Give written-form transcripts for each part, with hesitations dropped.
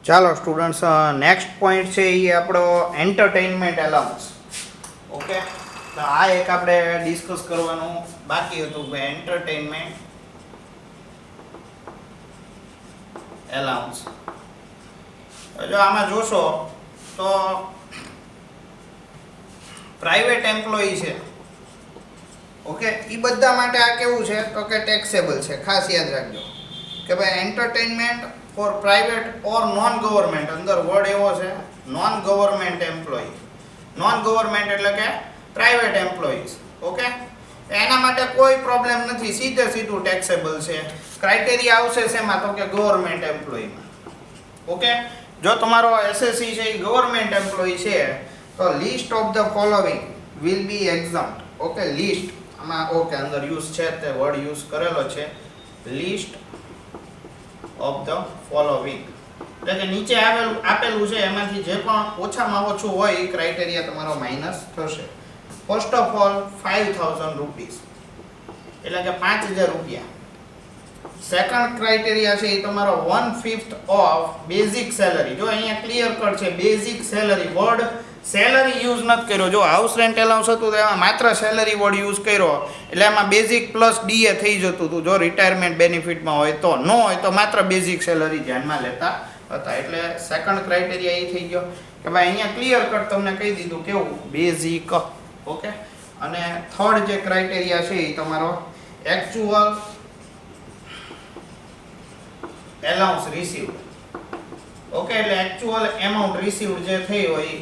ચાલો students, next point છે એ આપણો એન્ટરટેનમેન્ટ એલાઉન્સ. ઓકે, તો આ એક આપણે ડિસ્કસ કરવાનું બાકી હતું કે એન્ટરટેનમેન્ટ એલાઉન્સ. જો આમાં જોશો તો પ્રાઇવેટ એમ્પ્લોયી છે, ઓકે, એ બધા માટે આ કેવું છે તો કે ટેક્સેબલ છે. ખાસ યાદ રાખજો કે ભાઈ એન્ટરટેનમેન્ટ ફોર પ્રાઇવેટ ઓર નોન ગવર્મેન્ટ, અંદર વર્ડ એવો છે non government employee. Non government એટલે કે પ્રાઇવેટ એમ્પ્લોયીઝ. ઓકે, એના માટે કોઈ પ્રોબ્લેમ નથી, સીધું ટેક્સેબલ છે. ક્રાઇટેરિયા આવશે શેમાં તો કે ગવર્મેન્ટ એમ્પ્લોયીમાં. ઓકે, જો તમારો એસએસસી છે એ ગવર્મેન્ટ એમ્પ્લોયી છે તો list of the following will be exempt. Okay, list આમાં ઓકે અંદર યુઝ છે, તે વર્ડ યુઝ કરેલો છે, લિસ્ટ ઓફ ધ ફોલોવિંગ. એટલે કે નીચે આપેલું છે એમાંથી જે પણ ઓછામાં ઓછું હોય એ ક્રાઇટેરિયા તમારો માઇનસ થશે. ફર્સ્ટ ઓફ ઓલ 5000 રૂપીસ એટલે કે 5000 રૂપિયા. સેકન્ડ ક્રાઇટેરિયા છે એ તમારો 1/5 ઓફ બેઝિક સેલરી. જો અહીંયા ક્લિયર કટ છે basic salary, word salary use નથી કર્યો. જો હાઉસ રેન્ટ એલાઉન્સ હતું તો એમાં માત્ર સેલરી વર્ડ યુઝ કર્યો એટલે એમાં બેઝિક પ્લસ ડીએ થઈ જતું હતું. જો રિટાયરમેન્ટ બેનિફિટમાં હોય તો, ન હોય તો માત્ર બેઝિક સેલરી ધ્યાનમાં લેતા હતા. એટલે સેકન્ડ ક્રાઇટેરિયા એ થઈ ગયો કે ભાઈ અહીંયા ક્લિયર કટ તમને કહી દીધું કેવું બેઝિક. ઓકે, અને થર્ડ જે ક્રાઇટેરિયા છે એ તમારો એક્ચ્યુઅલ એલાઉન્સ રિસીવ્ડ. ઓકે, એટલે એક્ચ્યુઅલ એમાઉન્ટ રિસીવ્ડ જે થઈ હોય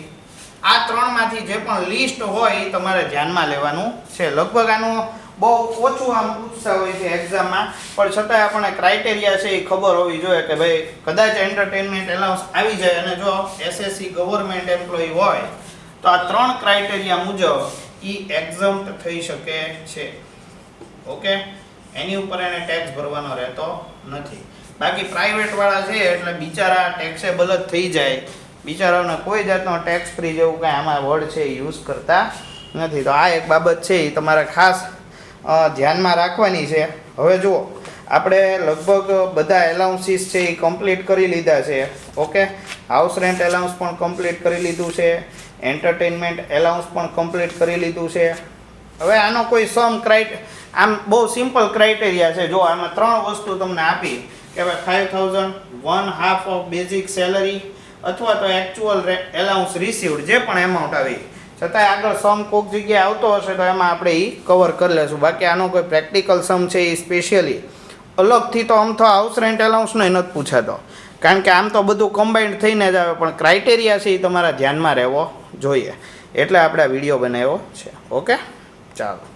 આ ત્રણમાંથી જે પણ લિસ્ટ હોય એ તમારે ધ્યાનમાં લેવાનું છે. લગભગ આનું બહુ ઓછું આમ પૂછતા હોય છે એક્ઝામમાં, પણ છતાંય આપણને ક્રાઇટેરિયા છે એ ખબર હોવી જોઈએ કે ભાઈ કદાચ એન્ટરટેનમેન્ટ એલાઉન્સ આવી જાય અને જો એસએસસી ગવર્મેન્ટ એમ્પ્લોયી હોય તો આ ત્રણ ક્રાઇટેરિયા મુજબ એ એક્ઝમ્પ્ટ થઈ શકે છે. ઓકે, એની ઉપર એને ટેક્સ ભરવાનો રહેતો નથી. બાકી પ્રાઇવેટ વાળા છે એટલે બિચારા ટેક્સેબલ જ થઈ જાય, બિચારાઓને કોઈ જાતનો ટેક્સ ફ્રી જેવું કાંઈ આમાં વર્ડ છે એ યુઝ કરતા નથી. તો આ એક બાબત છે એ તમારે ખાસ ધ્યાનમાં રાખવાની છે. હવે જુઓ, આપણે લગભગ બધા એલાઉન્સીસ છે એ કમ્પ્લીટ કરી લીધા છે. ઓકે, હાઉસ રેન્ટ એલાઉન્સ પણ કમ્પ્લીટ કરી લીધું છે, એન્ટરટેનમેન્ટ એલાઉન્સ પણ કમ્પ્લીટ કરી લીધું છે. હવે આનો કોઈ આમ બહુ સિમ્પલ ક્રાઇટેરિયા છે. જો આમાં ત્રણ વસ્તુ તમને આપી કે ભાઈ 5000, 1/2 ઓફ બેઝિક સેલરી અથવા તો એક્ચ્યુઅલ એલાઉન્સ રિસીવ્ડ, જે પણ એમાઉન્ટ આવી, છતાંય આગળ સમ કોઈક જગ્યાએ આવતો હશે તો એમાં આપણે એ કવર કરી લેશું. બાકી આનો કોઈ પ્રેક્ટિકલ સમ છે એ સ્પેશિયલી અલગથી તો આમ તો હાઉસ રેન્ટ એલાઉન્સનો નથી પૂછાતો, કારણ કે આમ તો બધું કમ્બાઇન્ડ થઈને જ આવે, પણ ક્રાઇટેરિયા છે એ તમારા ધ્યાનમાં રહેવો જોઈએ. એટલે આપણે આ વિડીયો બનાવ્યો છે. ઓકે, ચાલો.